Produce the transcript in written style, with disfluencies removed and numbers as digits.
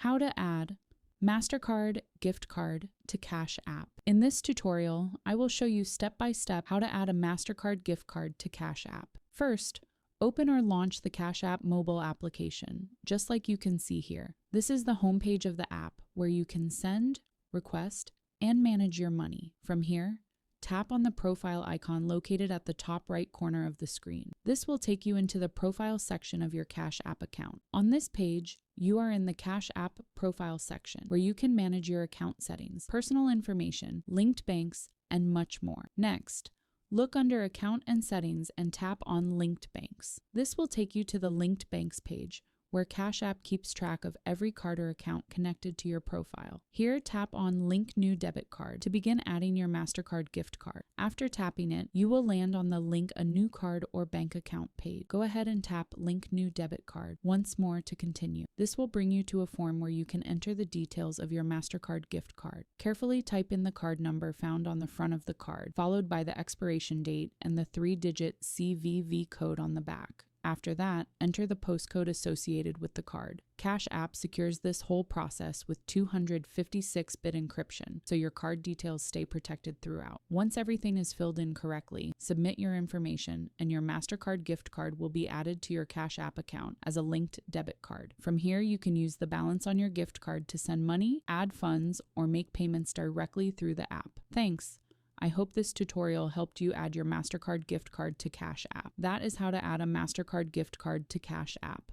How to add Mastercard gift card to Cash App. In this tutorial, I will show you step by step how to add a Mastercard gift card to Cash App. First, open or launch the Cash App mobile application, just like you can see here. This is the homepage of the app where you can send, request, and manage your money. From here, tap on the profile icon located at the top right corner of the screen. This will take you into the profile section of your Cash App account. On this page, you are in the Cash App profile section where you can manage your account settings, personal information, linked banks, and much more. Next, look under Account and Settings and tap on Linked Banks. This will take you to the Linked Banks page, where Cash App keeps track of every card or account connected to your profile. Here, tap on Link New Debit Card to begin adding your Mastercard gift card. After tapping it, you will land on the Link a New Card or Bank Account page. Go ahead and tap Link New Debit Card once more to continue. This will bring you to a form where you can enter the details of your Mastercard gift card. Carefully type in the card number found on the front of the card, followed by the expiration date and the 3-digit CVV code on the back. After that, enter the postcode associated with the card. Cash App secures this whole process with 256-bit encryption, so your card details stay protected throughout. Once everything is filled in correctly, submit your information, and your Mastercard gift card will be added to your Cash App account as a linked debit card. From here, you can use the balance on your gift card to send money, add funds, or make payments directly through the app. Thanks. I hope this tutorial helped you add your Mastercard gift card to Cash App. That is how to add a Mastercard gift card to Cash App.